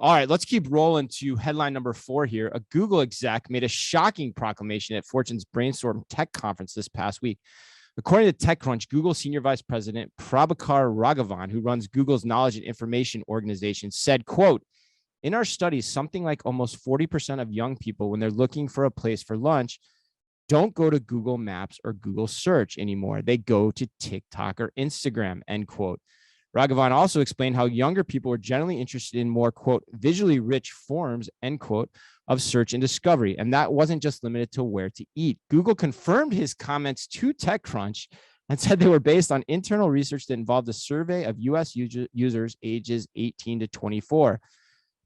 All right, let's keep rolling to headline number 4 here. A Google exec made a shocking proclamation at Fortune's Brainstorm Tech Conference this past week. According to TechCrunch, Google Senior Vice President Prabhakar Raghavan, who runs Google's knowledge and information organization, said, quote, in our studies, something like almost 40% of young people, when they're looking for a place for lunch, don't go to Google Maps or Google Search anymore. They go to TikTok or Instagram, end quote. Raghavan also explained how younger people were generally interested in more, quote, visually rich forms, end quote, of search and discovery. And that wasn't just limited to where to eat. Google confirmed his comments to TechCrunch and said they were based on internal research that involved a survey of US users ages 18 to 24.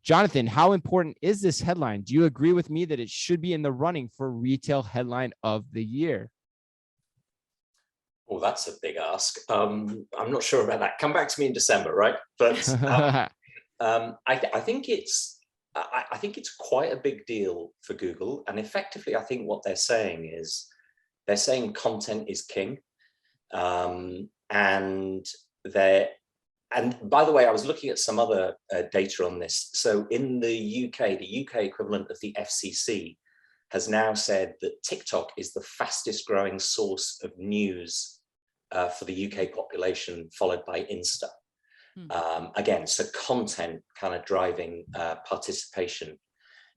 Jonathan, how important is this headline? Do you agree with me that it should be in the running for retail headline of the year? Oh, that's a big ask. I'm not sure about that. Come back to me in December, right? But I think it's quite a big deal for Google. And effectively, I think what they're saying is they're saying content is king. And by the way, I was looking at some other data on this. So in the UK equivalent of the FCC has now said that TikTok is the fastest growing source of news for the UK population, followed by Insta. Again, so content kind of driving participation.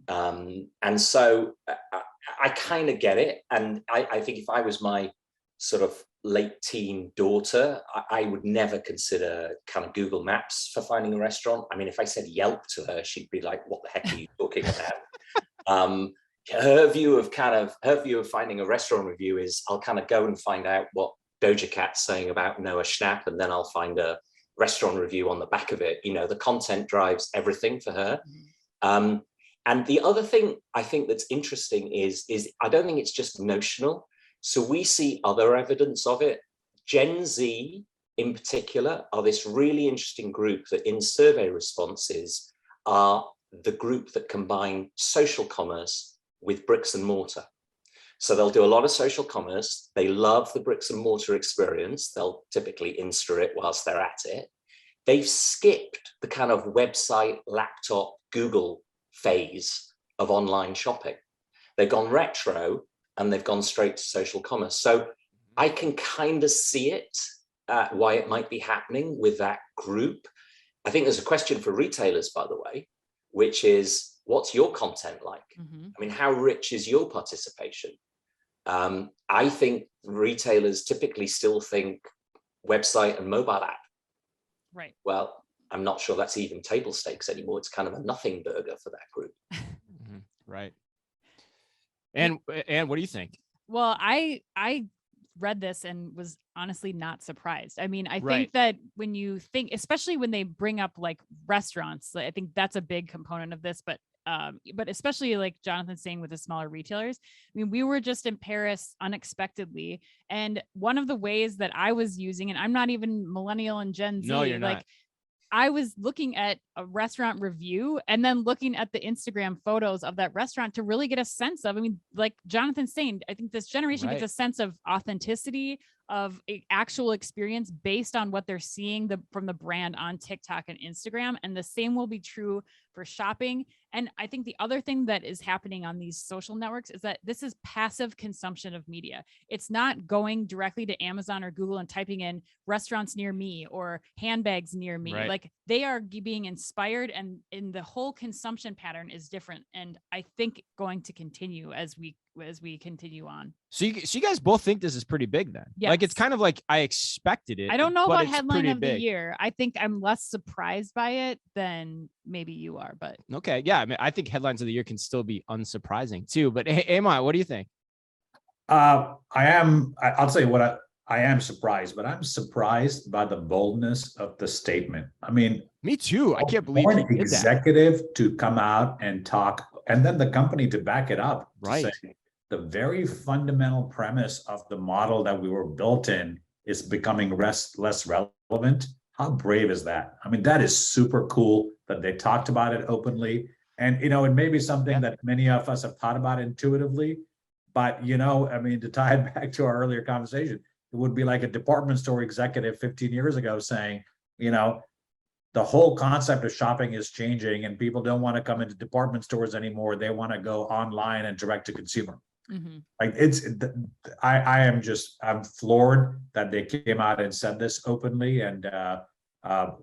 And so I kind of get it. And I think if I was my sort of late teen daughter, I would never consider kind of Google Maps for finding a restaurant. I mean, if I said Yelp to her, she'd be like, what the heck are you talking about? Her view of finding a restaurant review is I'll kind of go and find out what Doja Cat's saying about Noah Schnapp, and then I'll find a restaurant review on the back of it. You know, the content drives everything for her. And the other thing I think that's interesting is I don't think it's just notional. So we see other evidence of it. Gen Z in particular are this really interesting group that in survey responses are the group that combine social commerce with bricks and mortar. So they'll do a lot of social commerce. They love the bricks and mortar experience. They'll typically Insta it whilst they're at it. They've skipped the kind of website, laptop, Google phase of online shopping. They've gone retro and they've gone straight to social commerce. So I can kind of see it, why it might be happening with that group. I think there's a question for retailers, by the way, which is, what's your content like? I mean, how rich is your participation? I think retailers typically still think website and mobile app. Right. Well, I'm not sure that's even table stakes anymore. It's kind of a nothing burger for that group. Right. And what do you think? Well, I read this and was honestly not surprised. I mean, I think that when you think, especially when they bring up like restaurants, I think that's a big component of this, but especially like Jonathan's saying with the smaller retailers. I mean, we were just in Paris unexpectedly. And one of the ways that I was using, and I'm not even millennial and Gen Z, no, you're like not. I was looking at a restaurant review and then looking at the Instagram photos of that restaurant to really get a sense of, I mean, like Jonathan's saying, I think this generation gets a sense of authenticity, of actual experience based on what they're seeing from the brand on TikTok and Instagram. And the same will be true for shopping. And I think the other thing that is happening on these social networks is that this is passive consumption of media. It's not going directly to Amazon or Google and typing in restaurants near me or handbags near me. Like they are being inspired, and in the whole consumption pattern is different. And I think going to continue as we continue on. So you guys both think this is pretty big then? Yes. Like it's kind of like I expected it. I don't know about headline of big. the year. I think I'm less surprised by it than maybe you are, but okay. Yeah. I mean, I think headlines of the year can still be unsurprising too, but Amon, what do you think? I'll tell you what, I am surprised, but I'm surprised by the boldness of the statement. I mean, me too. I can't believe an executive to come out and talk, and then the company to back it up. Right. To say, the very fundamental premise of the model that we were built in is becoming less relevant. How brave is that? I mean, that is super cool that they talked about it openly. And, you know, it may be something that many of us have thought about intuitively, but, you know, I mean, to tie it back to our earlier conversation, it would be like a department store executive 15 years ago saying, you know, the whole concept of shopping is changing, and people don't want to come into department stores anymore. They want to go online and direct to consumer. Like I'm floored that they came out and said this openly. And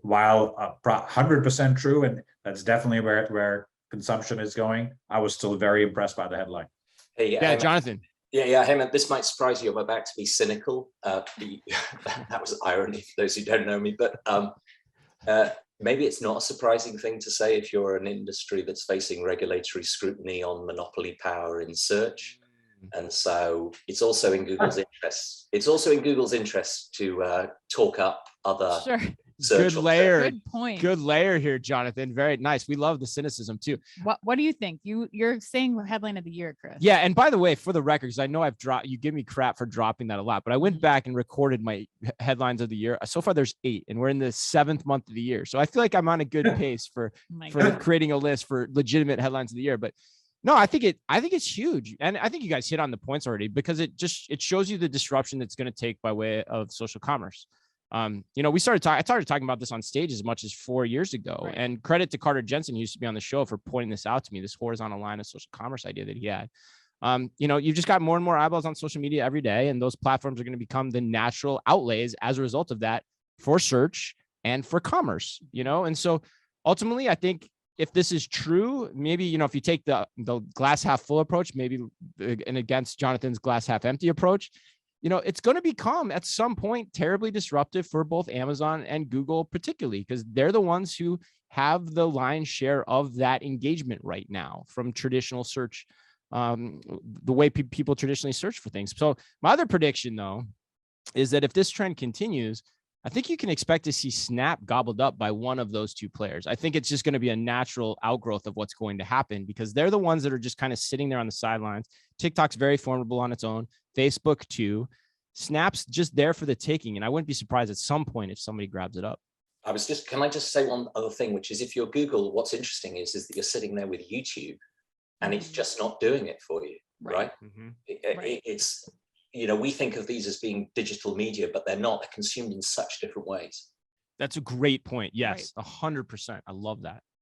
while 100% true, and that's definitely where consumption is going, I was still very impressed by the headline. Hey, yeah, Jonathan. Yeah, Heyman, this might surprise you. I'm about to be cynical. That was irony for those who don't know me, but maybe it's not a surprising thing to say if you're an industry that's facing regulatory scrutiny on monopoly power in search. And so it's also in Google's interest. It's also in Google's interest to talk up other Good layer. Good point. Good layer here, Jonathan. Very nice. We love the cynicism too. What do you think? You're saying headline of the year, Chris. Yeah, and by the way, for the record, because I know I've dropped, you give me crap for dropping that a lot, but I went back and recorded my headlines of the year. So far, there's 8, and we're in the 7th month of the year. So I feel like I'm on a good pace for creating a list for legitimate headlines of the year. But no, I think it's huge, and I think you guys hit on the points already, because it shows you the disruption that's going to take by way of social commerce. I started talking about this on stage as much as 4 years ago, right. And credit to Carter Jensen, who used to be on the show, for pointing this out to me, this horizontal line of social commerce idea that he had. You've just got more and more eyeballs on social media every day, and those platforms are going to become the natural outlays as a result of that for search and for commerce, and so ultimately, I think if this is true, maybe, if you take the glass half full approach, maybe, and against Jonathan's glass half empty approach, it's going to become at some point terribly disruptive for both Amazon and Google, particularly because they're the ones who have the lion's share of that engagement right now from traditional search, the way people traditionally search for things. So my other prediction, though, is that if this trend continues, I think you can expect to see Snap gobbled up by one of those two players. I think it's just going to be a natural outgrowth of what's going to happen, because they're the ones that are just kind of sitting there on the sidelines. TikTok's very formidable on its own. Facebook too. Snap's just there for the taking. And I wouldn't be surprised at some point if somebody grabs it up. Can I just say one other thing, which is if you're Google, what's interesting is that you're sitting there with YouTube and it's just not doing it for you, right? It's, we think of these as being digital media, but they're not. They're consumed in such different ways. That's a great point. Yes, 100%. I love that.